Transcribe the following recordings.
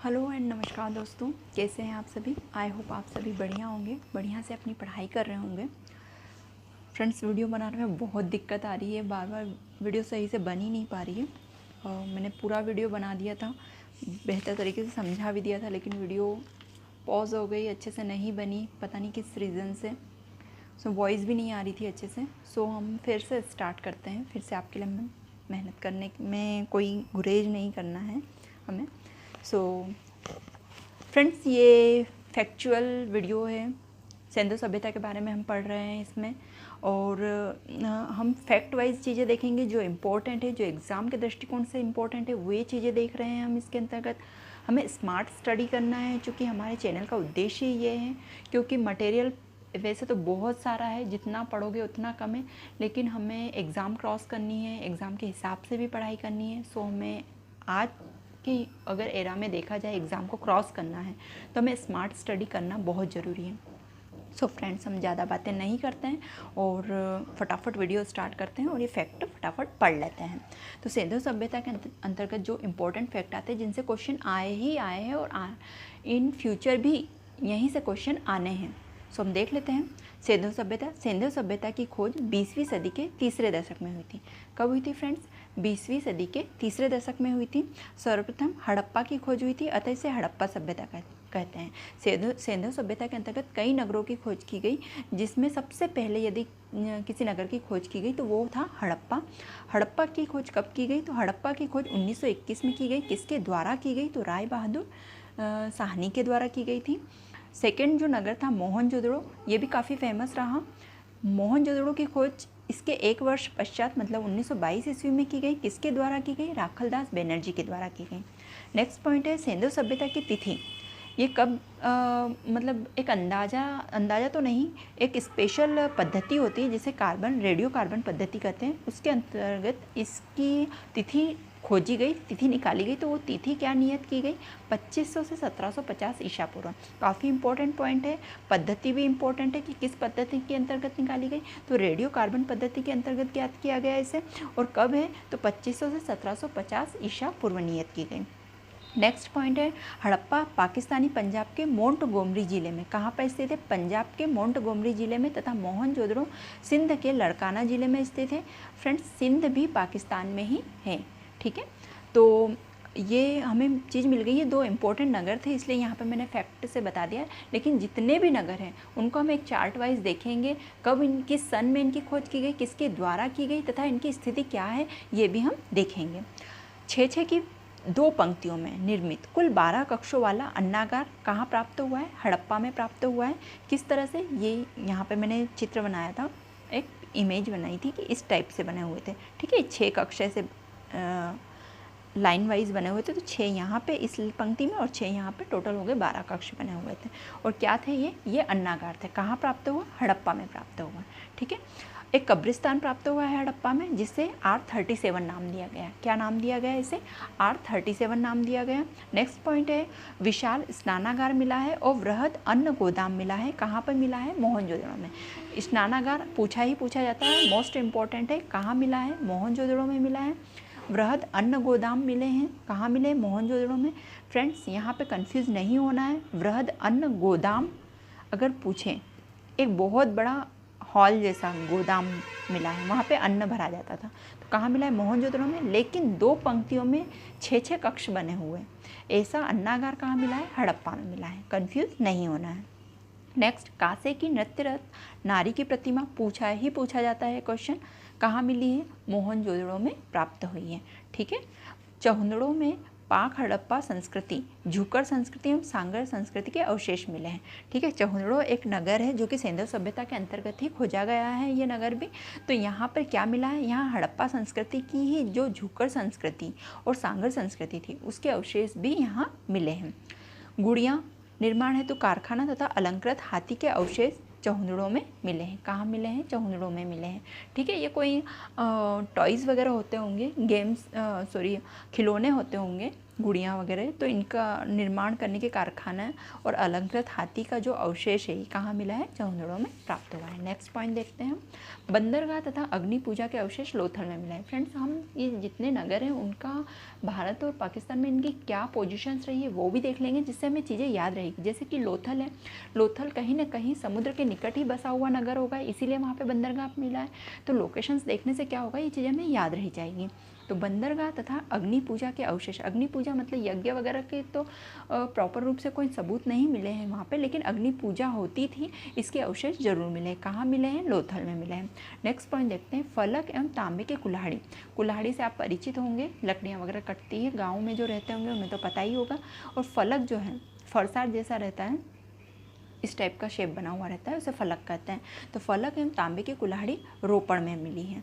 Hello and नमस्कार दोस्तों, कैसे हैं आप सभी। आई होप आप सभी बढ़िया होंगे, बढ़िया से अपनी पढ़ाई कर रहे होंगे। फ्रेंड्स, वीडियो बनाने में बहुत दिक्कत आ रही है, बार बार वीडियो सही से बन ही नहीं पा रही है। मैंने पूरा वीडियो बना दिया था, बेहतर तरीके से समझा भी दिया था, लेकिन वीडियो पॉज हो गई, अच्छे से नहीं बनी, पता नहीं किस रीज़न से। वॉइस भी नहीं आ रही थी अच्छे से। हम फिर से स्टार्ट करते हैं, फिर से आपके लिए मेहनत करने में कोई गुरेज नहीं करना है हमें। फ्रेंड्स, ये फैक्चुअल वीडियो है, सिंधु सभ्यता के बारे में हम पढ़ रहे हैं इसमें। और हम फैक्ट वाइज चीज़ें देखेंगे जो इम्पोर्टेंट है, जो एग्ज़ाम के दृष्टिकोण से इम्पोर्टेंट है, वो ये चीज़ें देख रहे हैं हम इसके अंतर्गत। हमें स्मार्ट स्टडी करना है, चूँकि हमारे चैनल का उद्देश्य ये है, क्योंकि मटेरियल वैसे तो बहुत सारा है, जितना पढ़ोगे उतना कम है, लेकिन हमें एग्ज़ाम क्रॉस करनी है, एग्ज़ाम के हिसाब से भी पढ़ाई करनी है। हमें आज कि अगर एरा में देखा जाए एग्ज़ाम को क्रॉस करना है तो हमें स्मार्ट स्टडी करना बहुत ज़रूरी है। फ्रेंड्स, हम ज़्यादा बातें नहीं करते हैं और फटाफट वीडियो स्टार्ट करते हैं और ये फैक्ट फटाफट पढ़ लेते हैं। तो सिंधु सभ्यता के अंतर्गत जो इम्पोर्टेंट फैक्ट आते हैं, जिनसे क्वेश्चन आए ही आए हैं और इन फ्यूचर भी यहीं से क्वेश्चन आने हैं। हम देख लेते हैं। सिंधु सभ्यता की खोज 20वीं सदी के तीसरे दशक में हुई थी। कब हुई थी फ्रेंड्स? 20वीं सदी के तीसरे दशक में हुई थी। सर्वप्रथम हड़प्पा की खोज हुई थी, अतः इसे हड़प्पा सभ्यता कहते हैं। सिंधु सभ्यता के अंतर्गत कई नगरों की खोज की गई, जिसमें सबसे पहले यदि किसी नगर की खोज की गई तो वो था हड़प्पा। हड़प्पा की खोज कब की गई? तो हड़प्पा की खोज 1921 में की गई। किसके द्वारा की गई? तो राय बहादुर साहनी के द्वारा की गई थी। सेकेंड जो नगर था मोहनजोदड़ो, ये भी काफ़ी फेमस रहा। मोहनजोदड़ो की खोज इसके एक वर्ष पश्चात मतलब 1922 ईस्वी में की गई। किसके द्वारा की गई? राखलदास बनर्जी के द्वारा की गई। नेक्स्ट पॉइंट है सिंधु सभ्यता की तिथि। ये कब मतलब एक अंदाज़ा तो नहीं, एक स्पेशल पद्धति होती है जिसे रेडियो कार्बन पद्धति कहते हैं। उसके अंतर्गत इसकी तिथि खोजी गई, तिथि निकाली गई। तो वो तिथि क्या नियत की गई? 2500 से 1750 ईसा पूर्व। काफ़ी इंपॉर्टेंट पॉइंट है। पद्धति भी इंपॉर्टेंट है कि किस पद्धति के अंतर्गत निकाली गई। तो रेडियो कार्बन पद्धति के अंतर्गत ज्ञात किया गया इसे। और कब है? तो 2500 से 1750 ईसा पूर्व नियत की गई। नेक्स्ट पॉइंट है हड़प्पा पाकिस्तानी पंजाब के मोंटगोमरी ज़िले में। कहाँ पर स्थित है? पंजाब के मोंटगोमरी ज़िले में। तथा मोहनजोदड़ो सिंध के लड़काना ज़िले में स्थित है। फ्रेंड्स, सिंध भी पाकिस्तान में ही है, ठीक है। तो ये हमें चीज़ मिल गई है। दो इम्पोर्टेंट नगर थे, इसलिए यहाँ पे मैंने फैक्ट से बता दिया। लेकिन जितने भी नगर हैं उनको हम एक चार्ट वाइज देखेंगे, कब इनकी सन में इनकी खोज की गई, किसके द्वारा की गई तथा इनकी स्थिति क्या है, ये भी हम देखेंगे। 6-6 की 2 पंक्तियों में निर्मित कुल 12 कक्षों वाला अन्नागार कहाँ प्राप्त हुआ है? हड़प्पा में प्राप्त हुआ है। किस तरह से? ये यहाँ पे मैंने चित्र बनाया था, एक इमेज बनाई थी कि इस टाइप से बने हुए थे, ठीक है। 6 कक्ष से लाइन वाइज बने हुए थे। तो 6 यहाँ पे इस पंक्ति में और 6 यहाँ पे, टोटल हो गए 12 कक्ष बने हुए थे। और क्या थे ये अन्नागार थे। कहाँ प्राप्त हुआ? हड़प्पा में प्राप्त हुआ, ठीक है। एक कब्रिस्तान प्राप्त हुआ है हड़प्पा में, जिसे R37 नाम दिया गया। क्या नाम दिया गया? इसे R37 नाम दिया गया। नेक्स्ट पॉइंट है विशाल स्नानागार मिला है और वृहद अन्न गोदाम मिला है। कहाँ पर मिला है? मोहनजोदड़ो में। स्नानागार पूछा जाता है, मोस्ट इम्पॉर्टेंट है। कहाँ मिला है? मोहनजोदड़ो में मिला है। वृहद अन्न गोदाम मिले हैं। कहाँ मिले? मोहनजोदड़ो में। फ्रेंड्स, यहाँ पे कंफ्यूज नहीं होना है। वृहद अन्न गोदाम अगर पूछें, एक बहुत बड़ा हॉल जैसा गोदाम मिला है, वहाँ पे अन्न भरा जाता था। तो कहाँ मिला है? मोहनजोदड़ो में। लेकिन 2 पंक्तियों में 6-6 कक्ष बने हुए, ऐसा अन्नागार कहाँ मिला है? हड़प्पा में मिला है। कंफ्यूज नहीं होना है। नेक्स्ट, कांसे की नृत्यरत नारी की प्रतिमा पूछा जाता है क्वेश्चन। कहाँ मिली है? मोहनजोदड़ो में प्राप्त हुई है, ठीक है। चहुंदड़ो में पाक हड़प्पा संस्कृति, झुकर संस्कृति एवं सांगर संस्कृति के अवशेष मिले हैं, ठीक है। चहुंदड़ो एक नगर है जो कि सिंधु सभ्यता के अंतर्गत ही खोजा गया है ये नगर भी। तो यहाँ पर क्या मिला है? यहाँ हड़प्पा संस्कृति की ही जो झुकर संस्कृति और सांगर संस्कृति थी, उसके अवशेष भी यहाँ मिले हैं। गुड़िया निर्माण हेतु कारखाना तथा अलंकृत हाथी के अवशेष चहुंदड़ो में मिले हैं। कहाँ मिले हैं? चहुंदड़ो में मिले हैं, ठीक है। ये कोई टॉयज़ वगैरह होते होंगे, खिलौने होते होंगे, गुड़ियाँ वगैरह, तो इनका निर्माण करने के कारखाना और अलंकृत हाथी का जो अवशेष है ये कहाँ मिला है? चौंदड़ों में प्राप्त हुआ है। नेक्स्ट पॉइंट देखते हैं, बंदरगाह तथा अग्नि पूजा के अवशेष लोथल में मिला है। फ्रेंड्स, हम ये जितने नगर हैं उनका भारत और पाकिस्तान में इनकी क्या पोजीशंस रही है वो भी देख लेंगे, जिससे हमें चीज़ें याद रहेगी। जैसे कि लोथल है, लोथल कहीं ना कहीं समुद्र के निकट ही बसा हुआ नगर होगा, इसीलिए वहाँ पे बंदरगाह मिला है। तो लोकेशंस देखने से क्या होगा, ये चीज़ें हमें याद रह जाएगी। तो बंदरगाह तथा अग्नि पूजा के अवशेष, अग्नि पूजा मतलब यज्ञ वगैरह के तो प्रॉपर रूप से कोई सबूत नहीं मिले हैं वहाँ पे, लेकिन अग्नि पूजा होती थी इसके अवशेष जरूर मिले हैं। कहाँ मिले हैं? लोथल में मिले हैं। नेक्स्ट पॉइंट देखते हैं, फलक एवं तांबे के कुल्हाड़ी। कुल्हाड़ी से आप परिचित होंगे, लकड़ियाँ वगैरह कटती है, गाँव में जो रहते होंगे उन्हें तो पता ही होगा। और फलक जो है फरसार जैसा रहता है, इस टाइप का शेप बना हुआ रहता है, उसे फलक कहते हैं। तो फलक एवं तांबे की कुल्हाड़ी रोपड़ में मिली है।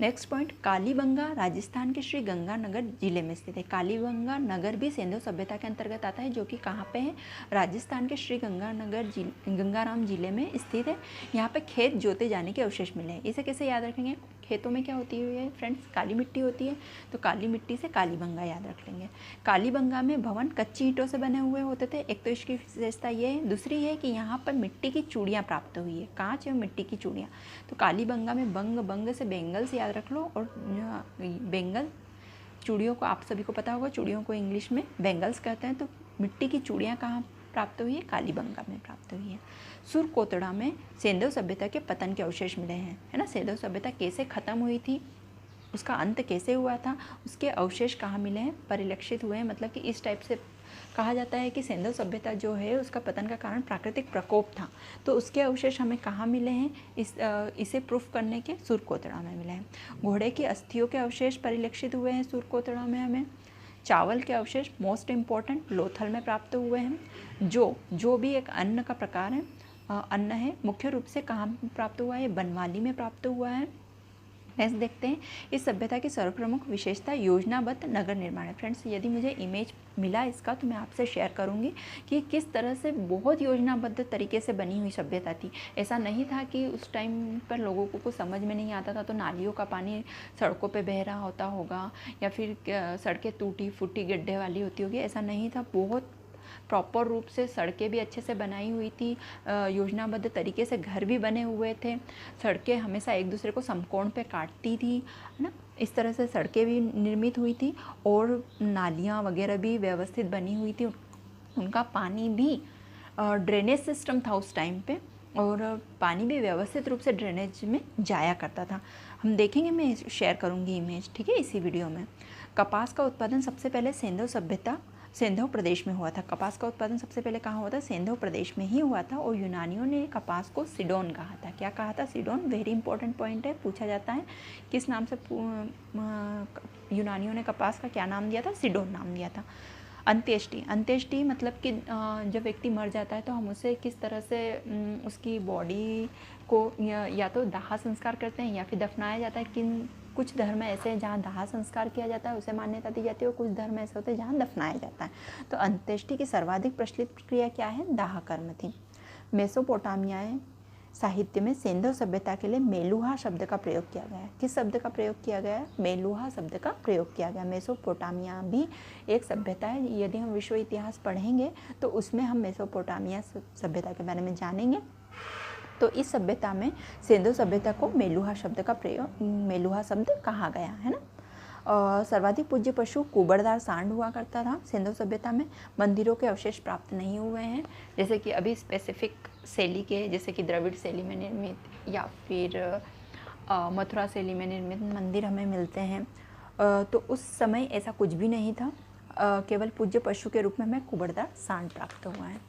नेक्स्ट पॉइंट, कालीबंगा राजस्थान के श्री गंगानगर जिले में स्थित है। कालीबंगा नगर भी सिंधु सभ्यता के अंतर्गत आता है, जो कि कहाँ पे है? राजस्थान के श्री गंगानगर गंगाराम जिले में स्थित है। यहाँ पे खेत जोते जाने के अवशेष मिले हैं। इसे कैसे याद रखेंगे? खेतों में क्या होती है फ्रेंड्स? काली मिट्टी होती है, तो काली मिट्टी से कालीबंगा याद रख लेंगे। कालीबंगा में भवन कच्ची ईंटों से बने हुए होते थे, एक तो इसकी विशेषता ये है। दूसरी है कि यहाँ पर मिट्टी की चूड़ियाँ प्राप्त हुई है, कांच एवं मिट्टी की चूड़ियाँ। तो कालीबंगा में बंग से बेंगल्स याद रख लो, और बेंगल चूड़ियों को आप सभी को पता होगा, चूड़ियों को इंग्लिश में बेंगल्स कहते हैं। तो मिट्टी की चूड़ियाँ कहाँ प्राप्त हुई है? कालीबंगा में प्राप्त हुई है। सुरकोतड़ा में सिंधु सभ्यता के पतन के अवशेष मिले हैं, है ना। सिंधु सभ्यता कैसे खत्म हुई थी, उसका अंत कैसे हुआ था, उसके अवशेष कहाँ मिले हैं? परिलक्षित हुए हैं। मतलब कि इस टाइप से कहा जाता है कि सिंधु सभ्यता जो है उसका पतन का कारण प्राकृतिक प्रकोप था, तो उसके अवशेष हमें कहाँ मिले हैं? इसे प्रूफ करने के सुरकोतड़ा में मिले हैं। घोड़े की अस्थियों के अवशेष परिलक्षित हुए हैं सुरकोतड़ा में हमें। चावल के अवशेष मोस्ट इम्पॉर्टेंट लोथल में प्राप्त हुए हैं। जो भी एक अन्न का प्रकार है, अन्न है, मुख्य रूप से कहाँ प्राप्त हुआ है? बनवाली में प्राप्त हुआ है। नेक्स्ट देखते हैं, इस सभ्यता की सर्वप्रमुख विशेषता योजनाबद्ध नगर निर्माण है। फ्रेंड्स, यदि मुझे इमेज मिला इसका तो मैं आपसे शेयर करूंगी कि किस तरह से बहुत योजनाबद्ध तरीके से बनी हुई सभ्यता थी। ऐसा नहीं था कि उस टाइम पर लोगों को कुछ समझ में नहीं आता था तो नालियों का पानी सड़कों पे बह रहा होता होगा, या फिर सड़कें टूटी फूटी गड्ढे वाली होती होगी, ऐसा नहीं था। बहुत प्रॉपर रूप से सड़कें भी अच्छे से बनाई हुई थी, योजनाबद्ध तरीके से घर भी बने हुए थे। सड़कें हमेशा एक दूसरे को समकोण पे काटती थी, है ना। इस तरह से सड़कें भी निर्मित हुई थी, और नालियाँ वगैरह भी व्यवस्थित बनी हुई थी। उनका पानी भी ड्रेनेज सिस्टम था उस टाइम पे, और पानी भी व्यवस्थित रूप से ड्रेनेज में जाया करता था। हम देखेंगे, मैं शेयर करूँगी इमेज, ठीक है, इसी वीडियो में। कपास का उत्पादन सबसे पहले सिंधु प्रदेश में हुआ था। कपास का उत्पादन सबसे पहले कहाँ हुआ था? सिंधु प्रदेश में ही हुआ था, और यूनानियों ने कपास को सिडोन कहा था। क्या कहा था? सिडोन। वेरी इंपॉर्टेंट पॉइंट है, पूछा जाता है किस नाम से यूनानियों ने कपास का क्या नाम दिया था? सिडोन नाम दिया था। अंत्येष्टि मतलब कि जब व्यक्ति मर जाता है तो हम उसे किस तरह से उसकी बॉडी को या तो दाह संस्कार करते हैं या फिर दफनाया जाता है। कुछ धर्म ऐसे हैं जहाँ दाह संस्कार किया जाता है, उसे मान्यता दी जाती है, और कुछ धर्म ऐसे होते हैं जहाँ दफनाया जाता है। तो अंत्येष्टि की सर्वाधिक प्रचलित प्रक्रिया क्या है? दाह कर्म थी। मेसोपोटामियाई साहित्य में सिंधु सभ्यता के लिए मेलुहा शब्द का प्रयोग किया गया है। किस शब्द का प्रयोग किया गया है? मेलुहा शब्द का प्रयोग किया गया। मेसोपोटामिया भी एक सभ्यता है। यदि हम विश्व इतिहास पढ़ेंगे तो उसमें हम मेसोपोटामिया सभ्यता के बारे में जानेंगे। तो इस सभ्यता में सिंधु सभ्यता को मेलुहा शब्द कहा गया है ना। सर्वाधिक पूज्य पशु कुबड़दार सांड हुआ करता था सिंधु सभ्यता में। मंदिरों के अवशेष प्राप्त नहीं हुए हैं, जैसे कि अभी स्पेसिफिक शैली के, जैसे कि द्रविड़ शैली में निर्मित या फिर मथुरा शैली में निर्मित मंदिर हमें मिलते हैं। तो उस समय ऐसा कुछ भी नहीं था, केवल पूज्य पशु के रूप में हमें कुबड़दार सांड प्राप्त हुआ है।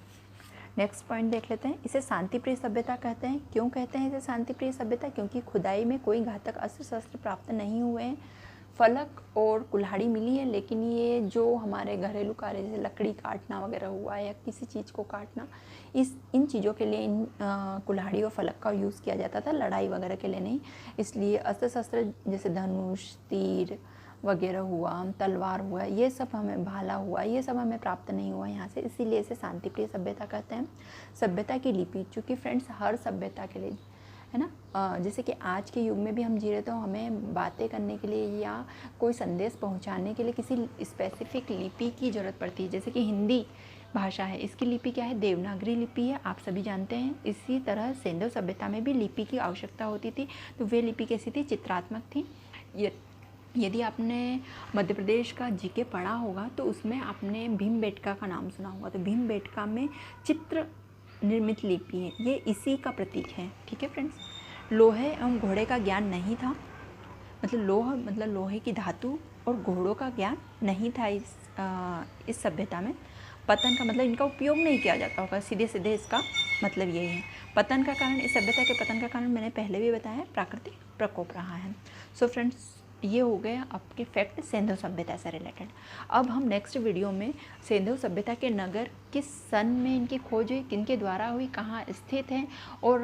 नेक्स्ट पॉइंट देख लेते हैं, इसे शांतिप्रिय सभ्यता कहते हैं। क्यों कहते हैं इसे शांतिप्रिय सभ्यता? क्योंकि खुदाई में कोई घातक अस्त्र शस्त्र प्राप्त नहीं हुए हैं। फलक और कुल्हाड़ी मिली है, लेकिन ये जो हमारे घरेलू कार्य जैसे लकड़ी काटना वगैरह हुआ या किसी चीज़ को काटना, इन चीज़ों के लिए इन कुल्हाड़ी और फलक का यूज़ किया जाता था, लड़ाई वगैरह के लिए नहीं। इसलिए अस्त्र शस्त्र जैसे धनुष, तीर वगैरह हुआ, तलवार हुआ, ये सब हमें, भाला हुआ, ये सब हमें प्राप्त नहीं हुआ यहाँ से, इसीलिए इसे शांतिप्रिय सभ्यता कहते हैं। सभ्यता की लिपि, चूँकि फ्रेंड्स हर सभ्यता के लिए, है ना, जैसे कि आज के युग में भी हम जी रहे, तो हमें बातें करने के लिए या कोई संदेश पहुंचाने के लिए किसी स्पेसिफिक लिपि की ज़रूरत पड़ती है। जैसे कि हिंदी भाषा है, इसकी लिपि क्या है, देवनागरी लिपि है, आप सभी जानते हैं। इसी तरह सिंधु सभ्यता में भी लिपि की आवश्यकता होती थी। तो वे लिपि कैसी थी, चित्रात्मक थी। यदि आपने मध्य प्रदेश का जीके पढ़ा होगा तो उसमें आपने भीमबेटका का नाम सुना होगा। तो भीमबेटका में चित्र निर्मित लिपि है, ये इसी का प्रतीक है। ठीक है फ्रेंड्स, लोहे एवं घोड़े का ज्ञान नहीं था, मतलब लोहे की धातु और घोड़ों का ज्ञान नहीं था इस सभ्यता में। पतन का मतलब इनका उपयोग नहीं किया जाता होगा, सीधे सीधे इसका मतलब यही है। पतन का कारण, इस सभ्यता के पतन का कारण मैंने पहले भी बताया है, प्राकृतिक प्रकोप रहा है। सो फ्रेंड्स, ये हो गया आपके फैक्ट सिंधु सभ्यता से रिलेटेड। अब हम नेक्स्ट वीडियो में सिंधु सभ्यता के नगर किस सन में इनकी खोज हुई, किनके द्वारा हुई, कहाँ स्थित हैं, और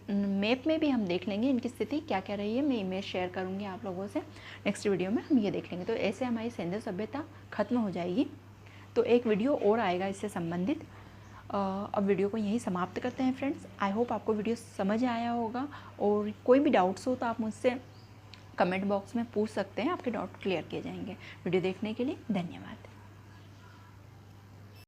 मैप में भी हम देख लेंगे इनकी स्थिति क्या क्या रही है। मैं इमेज शेयर करूँगी आप लोगों से, नेक्स्ट वीडियो में हम ये देख लेंगे। तो ऐसे हमारी सिंधु सभ्यता खत्म हो जाएगी। तो एक वीडियो और आएगा इससे संबंधित। अब वीडियो को यहीं समाप्त करते हैं फ्रेंड्स। आई होप आपको वीडियो समझ आया होगा, और कोई भी डाउट्स हो तो आप मुझसे कमेंट बॉक्स में पूछ सकते हैं, आपके डाउट क्लियर किए जाएंगे। वीडियो देखने के लिए धन्यवाद।